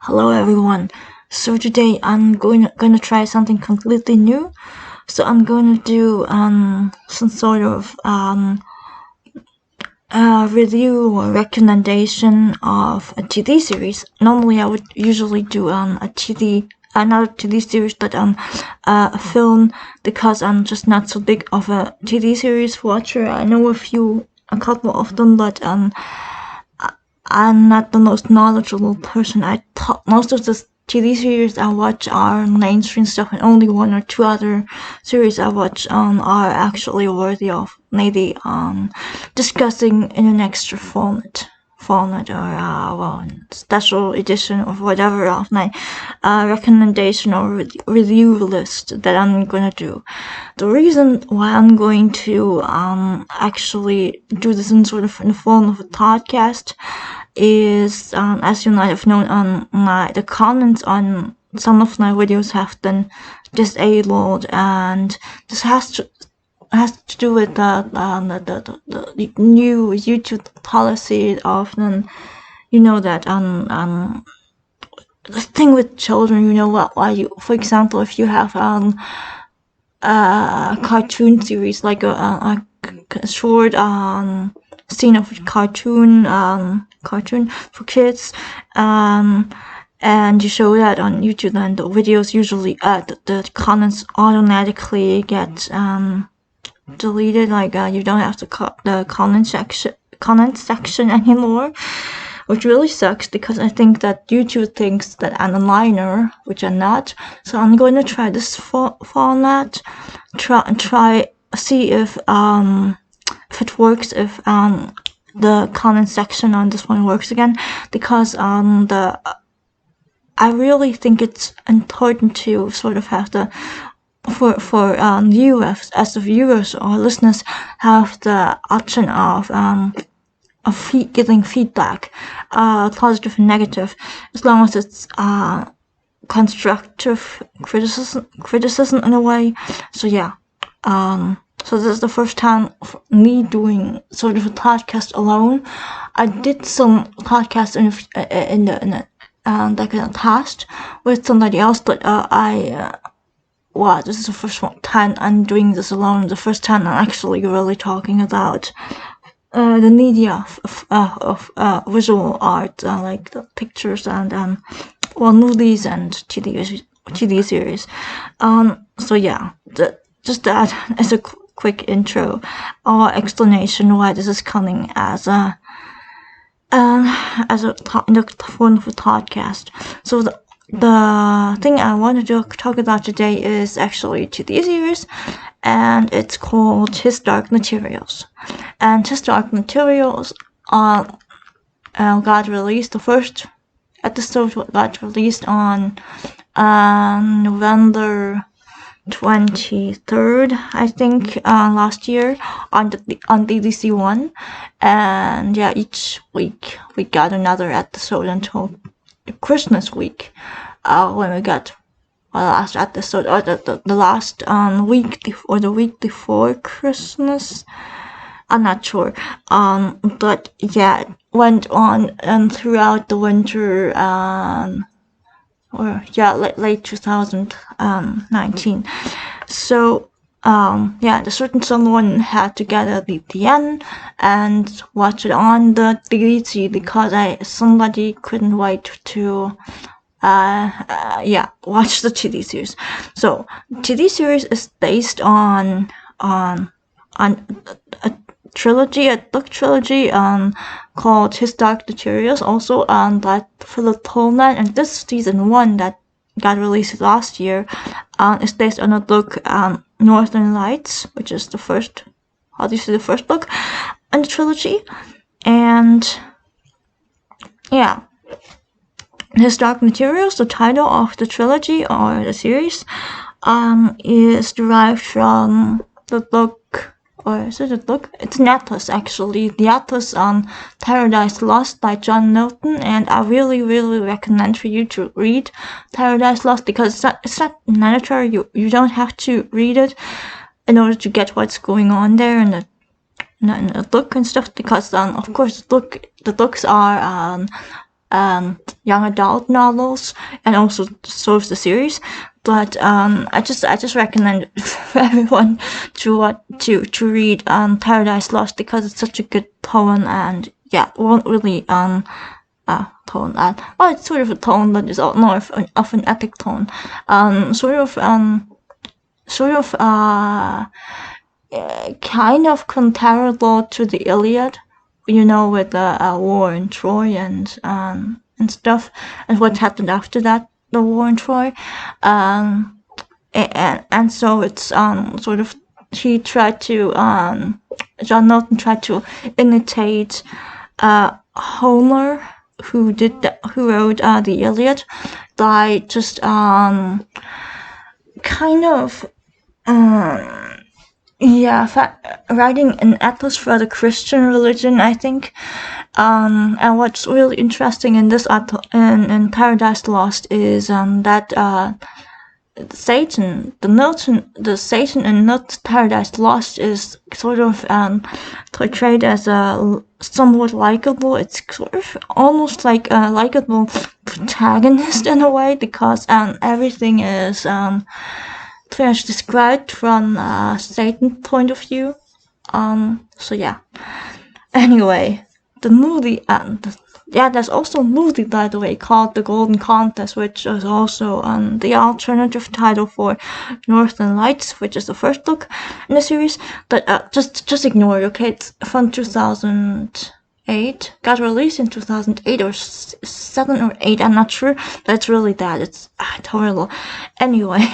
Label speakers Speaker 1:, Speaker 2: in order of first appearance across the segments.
Speaker 1: Hello everyone. So today I'm gonna try something completely new. So I'm gonna do some sort of review or recommendation of a TV series. Normally I would usually do a TV not a TV series but a film, because I'm just not so big of a TV series watcher. I know a couple of them, but I'm not the most knowledgeable person. Most of the TV series I watch are mainstream stuff, and only one or two other series I watch are actually worthy of maybe discussing in an extra format or special edition or whatever of my recommendation or review list that I'm gonna do. The reason why I'm going to actually do this in the form of a podcast is, as you might have known, the comments on some of my videos have been disabled, and this has to do with the new YouTube policy of that the thing with children, why you, for example, if you have a cartoon series, like a short scene of cartoon for kids, and you show that on YouTube, and the videos usually the comments automatically get deleted. Like you don't have the comment section anymore, which really sucks, because I think that YouTube thinks that I'm a minor, which I'm not. So I'm going to try this format, see if it works, if the comment section on this one works again, because I really think it's important to sort of have for you as the viewers or listeners, have the option of getting feedback, positive and negative, as long as it's constructive criticism in a way. So yeah, so this is the first time for me doing sort of a podcast alone. I did some podcasts in the past with somebody else, but this is the first time I'm doing this alone. The first time I'm actually really talking about the media of visual art, like the pictures and movies and TV series. So yeah, just that as a quick intro or explanation why this is coming as a in the form of a podcast. So the thing I wanted to talk about today is actually TV series, and it's called His Dark Materials. And His Dark Materials got released. The first episode got released on November 23rd, I think, last year on BBC One, and yeah, each week we got another episode until Christmas week, when we got the last episode, or the last week or the week before Christmas. I'm not sure, but yeah, it went on throughout the winter, late 2019. So the certain someone had to get a VPN and watch it on the BBC, because somebody couldn't wait to watch the TV series. So TV series is based on a trilogy, a book trilogy, called His Dark Materials, also by Philip Pullman, and this season 1 that got released last year is based on a book, Northern Lights, which is the first book in the trilogy. And yeah, His Dark Materials, the title of the trilogy or the series, is derived from the book, or is it a book? It's an atlas, actually. The atlas on Paradise Lost by John Milton, and I really, really recommend for you to read Paradise Lost, because it's not mandatory. You don't have to read it in order to get what's going on there in the book and stuff, because of course the books are young adult novels, and also so is the series. But I just recommend it for everyone to read Paradise Lost, because it's such a good poem, and yeah, it won't really tone. Well, it's sort of a tone, but it's more of an epic tone. Sort of kind of comparable to the Iliad, with the war in Troy and stuff, and what happened after that, the war in Troy. And so it's sort of, he tried to John Milton tried to imitate Homer, who wrote the Iliad, by just kind of writing an atlas for the Christian religion, I think. And what's really interesting in this in Paradise Lost is that Satan in Milton's Paradise Lost is sort of portrayed as a somewhat likable. It's sort of almost like a likable protagonist in a way, because everything is pretty much described from Satan's point of view. So yeah. Anyway, the movie there's also a movie, by the way, called The Golden Contest, which is also the alternative title for Northern Lights, which is the first book in the series. But just ignore it, okay? It's from 2008. Got released in 2008 or 7 or 8. I'm not sure. But it's really bad. It's horrible. Anyway,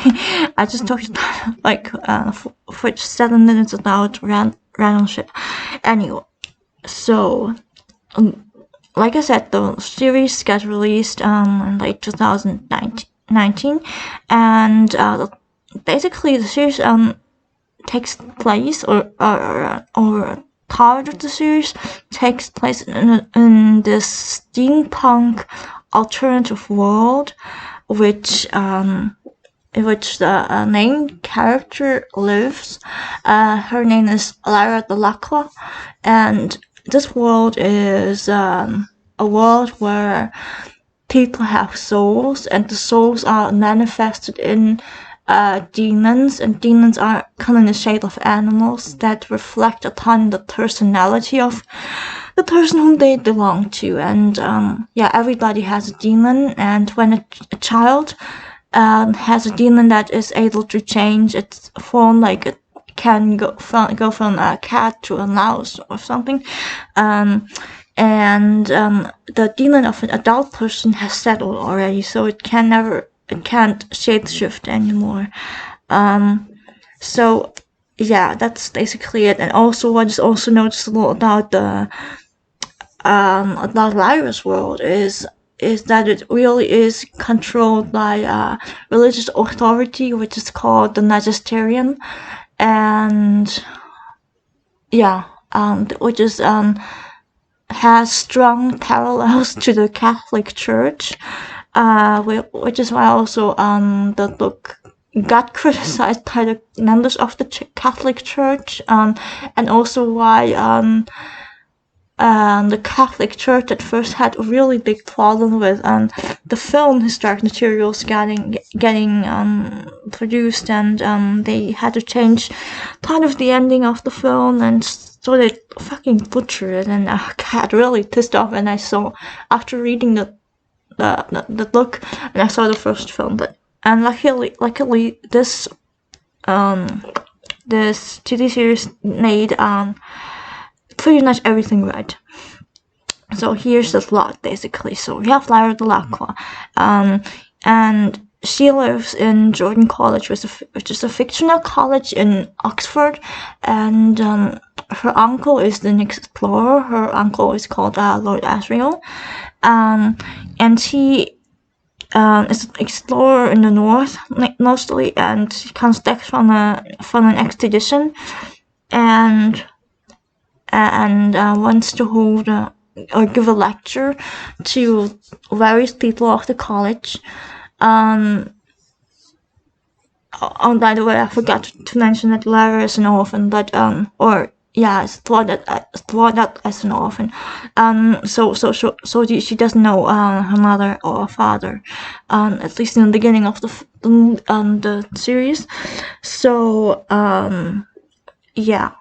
Speaker 1: I just talked about for 7 minutes about random shit. Anyway, so like I said, the series got released in late 2019, and basically the series takes place, or part of the series takes place in this steampunk alternative world, which in which the main character lives. Her name is Lara Delacroix, and this world is a world where people have souls, and the souls are manifested in demons, and demons come in the shape of animals that reflect upon the personality of the person whom they belong to. And everybody has a demon, and when a child has a demon that is able to change its form, like it can go from a cat to a mouse or something, and the demon of an adult person has settled already, so it can't shapeshift anymore. So yeah, that's basically it. And also, what is also noticeable about Lyra's world is that it really is controlled by religious authority, which is called the Magisterium, and which is has strong parallels to the Catholic Church, which is why also the book got criticized by the members of the Catholic Church, and also why the Catholic Church at first had a really big problem with the film Historic Materials getting produced, and they had to change part of the ending of the film, and so they fucking butchered it, and I got really pissed off. And I saw, after reading the book, and I saw the first film, and luckily this TV series made pretty much everything right. So here's the plot, basically. So we have Lara Delacroix, and she lives in Jordan College, which is a fictional college in Oxford, and her uncle is an explorer. Her uncle is called Lord Asriel, and he is an explorer in the north mostly, and he comes back from an expedition, and wants to hold or give a lecture to various people of the college. Oh, by the way, I forgot to mention that Lara is an orphan, but is thought that as an orphan. So she doesn't know her mother or father, at least in the beginning of the series. So yeah.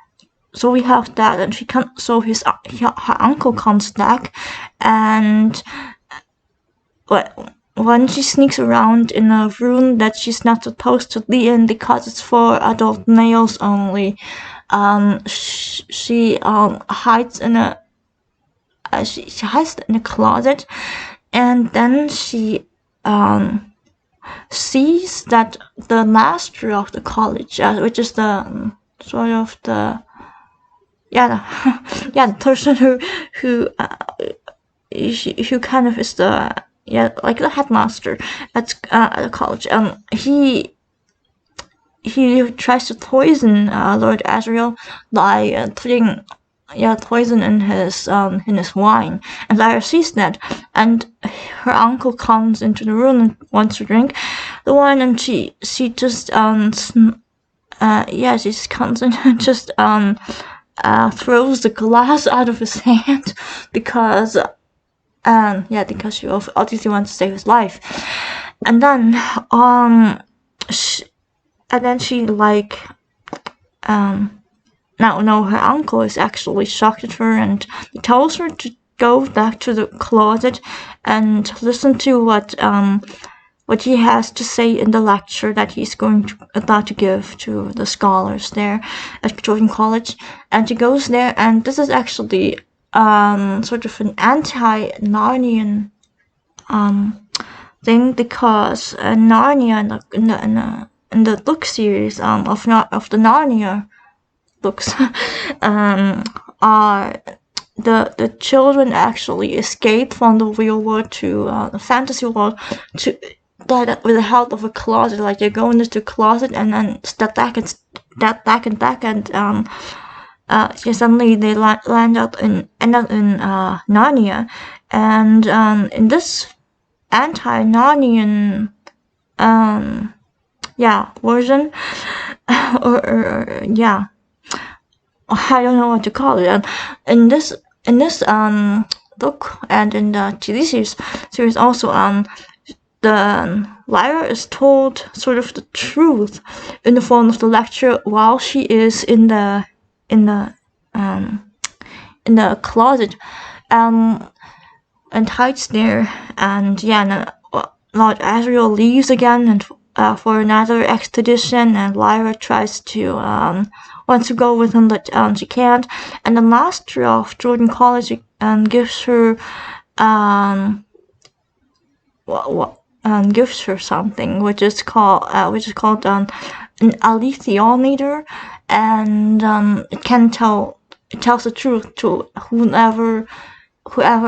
Speaker 1: So we have that, and her uncle comes back, and when she sneaks around in a room that she's not supposed to be in because it's for adult males only, she hides in a she hides in a closet, and then she sees that the master of the college, which is the sort of the the person who kind of is the like the headmaster at the college. He tries to poison Lord Asriel by putting poison in his wine, and Lyra sees that, and her uncle comes into the room and wants to drink the wine, and she just she just comes in and just throws the glass out of his hand because she obviously wants to save his life. And then she like now her uncle is actually shocked at her, and he tells her to go back to the closet and listen to what he has to say in the lecture that he's about to give to the scholars there at Jordan College. And she goes there, and this is actually sort of an anti-Narnian thing, because Narnia in the book series of the Narnia books are the children actually escape from the real world to the fantasy world with the help of a closet. Like they go into the closet and then step back and suddenly they end up in Narnia. And in this anti-Narnian version, or I don't know what to call it. In this book and in the TV series also, the Lyra is told sort of the truth in the form of the lecture while she is in the closet, and hides there. And Lord Asriel leaves again and for another expedition, and Lyra tries to wants to go with him, but she can't. And the master of Jordan College gives her gives her something which is called an alethiometer, and it tells the truth to whoever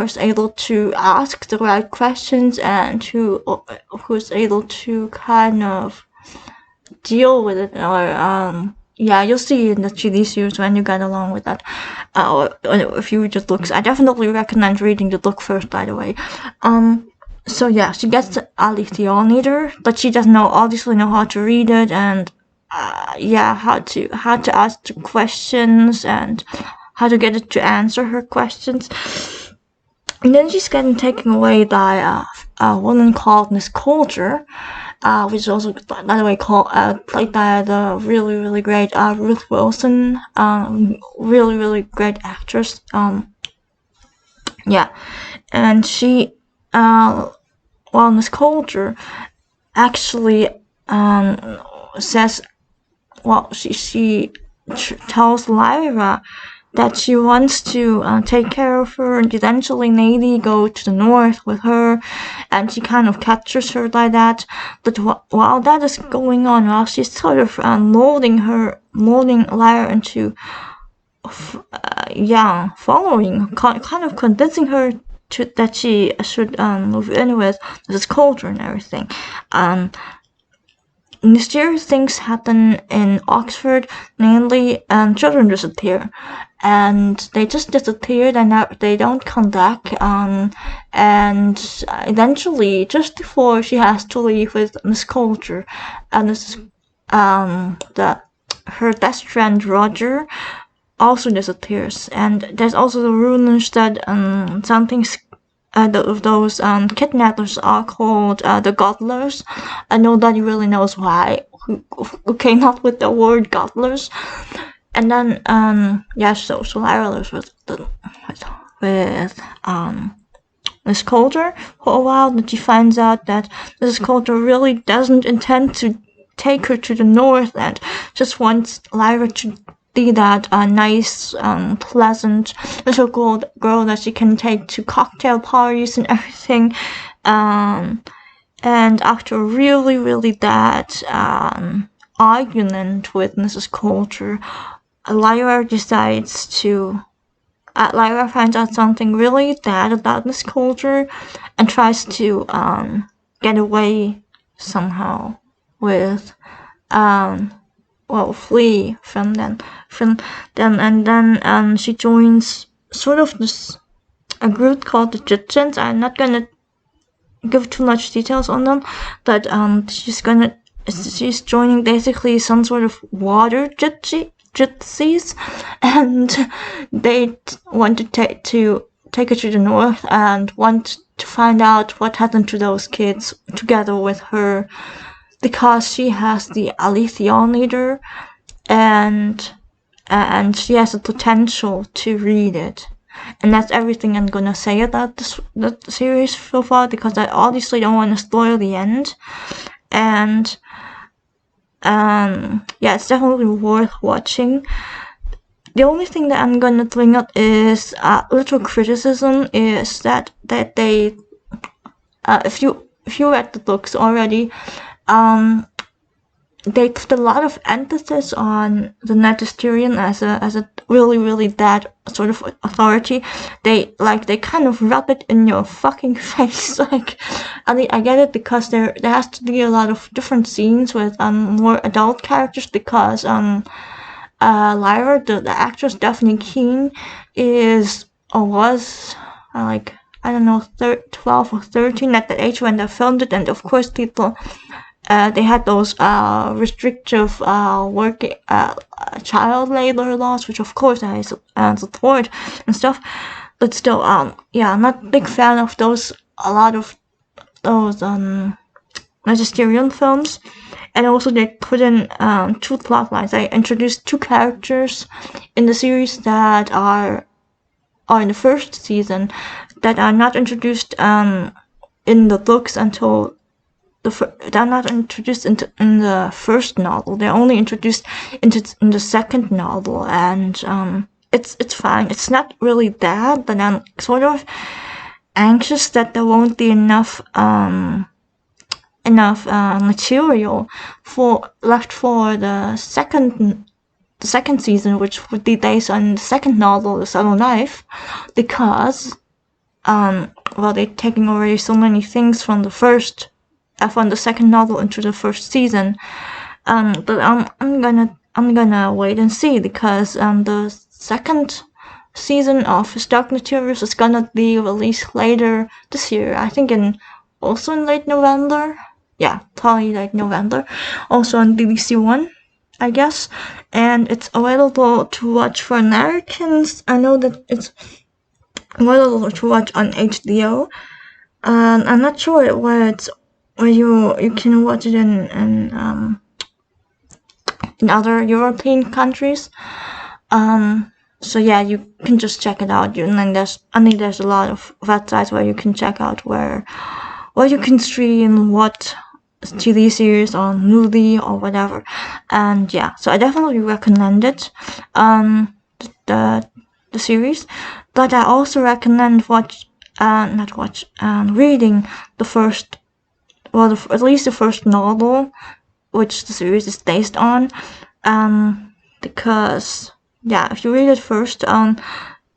Speaker 1: is able to ask the right questions and who's able to kind of deal with it, or you'll see in the TV series when you get along with that. Or if you just look, I definitely recommend reading the book first, by the way. So she gets the alethiometer, but she doesn't obviously know how to read it, and how to ask the questions and how to get it to answer her questions. And then she's getting taken away by a woman called Miss Coulter, which is also, by the way, played by the really, really great Ruth Wilson, really, really great actress. And she, Miss Coulter actually says, she tells Lyra that she wants to take care of her and eventually maybe go to the north with her, and she kind of captures her like that. But while that is going on, while she's sort of molding Lyra into following, kind of convincing her that she should move in with this culture and everything. Mysterious things happen in Oxford, mainly children disappear, and they just disappeared, and they don't come back. And eventually, just before she has to leave with Miss Coulter, and this is her best friend Roger, also disappears. And there's also the rumors that something's those kidnappers are called the Godlers, and nobody really knows why. Who came up with the word Godlers? And then so Lyra lives with this culture for a while. That she finds out that this culture really doesn't intend to take her to the north and just wants Lyra to be that nice, pleasant little girl that she can take to cocktail parties and everything. And after a really, really bad argument with Mrs. Coulter, Lyra decides to. Lyra finds out something really bad about Miss Coulter and tries to get away somehow with flee from them, and then she joins sort of a group called the Gypsians. I'm not gonna give too much details on them, but she's joining basically some sort of water gypsies, and they want to take her to the north and want to find out what happened to those kids together with her, because she has the Alethiometer and she has the potential to read it. And that's everything I'm gonna say about the series so far, because I obviously don't want to spoil the end. And it's definitely worth watching. The only thing that I'm gonna bring up is a little criticism is that they if you read the books already, they put a lot of emphasis on the Magisterium as a really, really bad sort of authority. They kind of rub it in your fucking face. I get it, because there has to be a lot of different scenes with more adult characters, because Lyra, the actress Daphne Keane, was 12 or 13 at the age when they filmed it, and of course people. They had those restrictive child labor laws, which of course I support and stuff. But still, I'm not a big fan of a lot of those Magisterium films. And also they put in 2 plot lines. They introduced 2 characters in the series that are in the first season that are not introduced in the books until. They're not introduced in the first novel. They're only introduced in the second novel, and it's fine. It's not really bad, but I'm sort of anxious that there won't be enough material left for the second season, which would be based on the second novel, The Subtle Knife, because they're taking already so many things from the second novel into the first season. But I'm gonna wait and see, because the second season of His Dark Materials is gonna be released later this year. I think also in late November. Yeah, probably late November. Also on BBC One, I guess. And it's available to watch for Americans. I know that it's available to watch on HBO. I'm not sure where you can watch it in other European countries. So yeah, you can just check it out. And then there's a lot of websites where you can check out where you can stream what TV series or movie or whatever. And yeah, so I definitely recommend it. The series, but I also recommend reading the first. At least the first novel, which the series is based on, because if you read it first,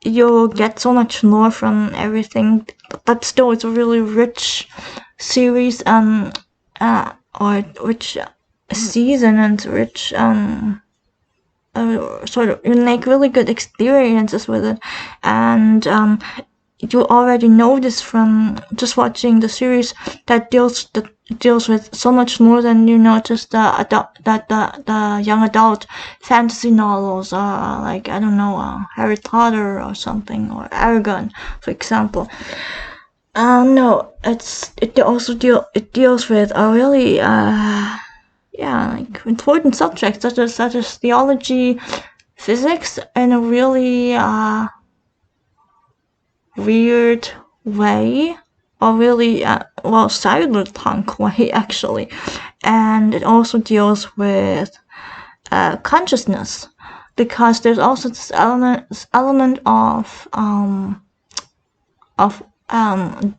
Speaker 1: you'll get so much more from everything. But still, it's a really rich series, or rich season, and rich sort of, you make really good experiences with it, and you already know this from just watching the series that deals with so much more than just the young adult fantasy novels, like I don't know, Harry Potter or something, or Aragon, for example. No, it deals with a really like important subjects such as theology, physics, in a really weird way, or really cyberpunk way actually. And it also deals with consciousness, because there's also this element of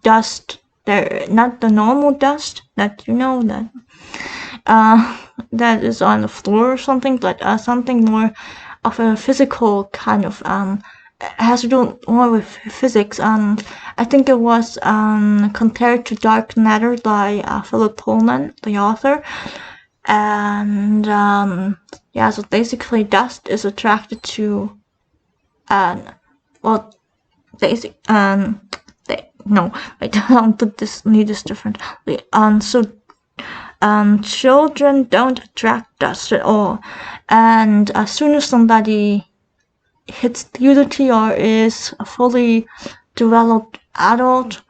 Speaker 1: dust there, not the normal dust that that is on the floor or something, but something more of a physical kind of has to do more with physics. I think it was compared to dark matter by Philip Pullman, the author. And so basically dust is attracted to basic no, I'll put this differently. Children don't attract dust at all, and as soon as somebody hits puberty or is a fully developed adult,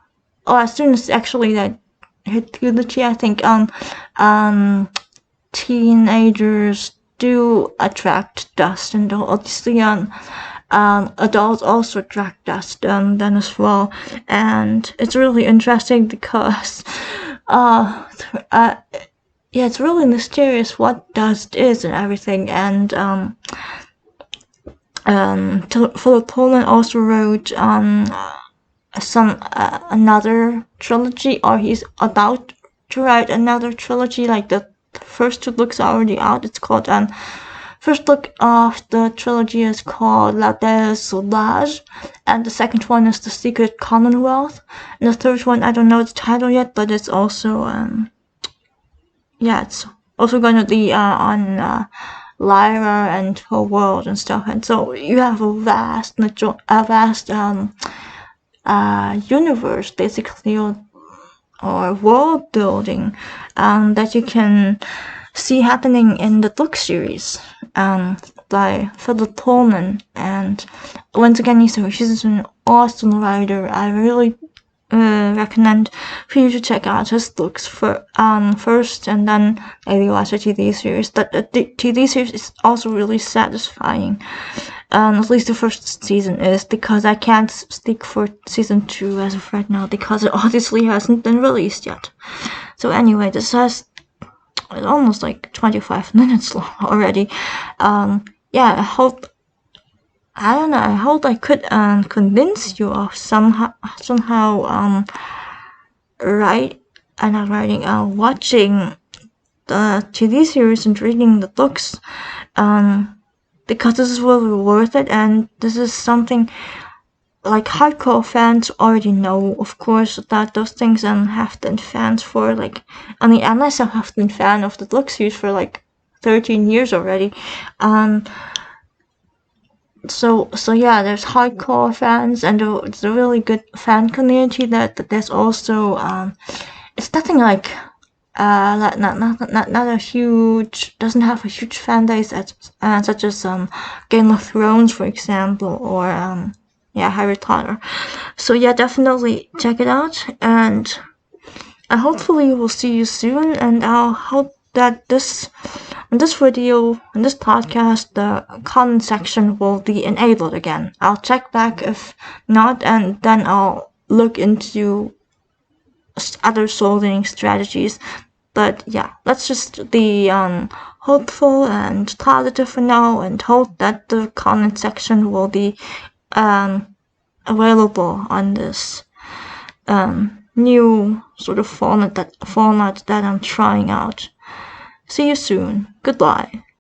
Speaker 1: or as soon as actually that hit puberty, I think teenagers do attract dust, and obviously adults also attract dust then as well. And it's really interesting because it's really mysterious what dust is and everything. And Philip Pullman also wrote another trilogy, or he's about to write another trilogy. Like the first two books are already out. It's called first book of the trilogy is called La Belle Sauvage, and the second one is The Secret Commonwealth, and the third one, I don't know the title yet, but it's also it's also gonna be on Lyra and Her World and stuff. And so you have a vast universe basically, or world building that you can see happening in the book series by Philip Pullman. And once again, he's an awesome writer. I really recommend for you to check out his books first, and then maybe watch a TV series. But the TV series is also really satisfying. At least the first season is, because I can't speak for season 2 as of right now, because it obviously hasn't been released yet. So anyway, this has almost like 25 minutes long already. I hope I could convince you of somehow watching the TV series and reading the books, because this is really worth it. And this is something like hardcore fans already know, of course, about those things, and have been fans for I myself have been fan of the book series for 13 years already. So there's hardcore fans, and it's a really good fan community. That there's also it's nothing like not a huge, doesn't have a huge fan base such as Game of Thrones, for example, or Harry Potter. So definitely check it out, and hopefully we'll see you soon. And I'll hope that in this video, in this podcast, the comment section will be enabled again. I'll check back if not, and then I'll look into other solving strategies. But let's just be hopeful and positive for now, and hope that the comment section will be available on this new sort of format that I'm trying out. See you soon. Goodbye.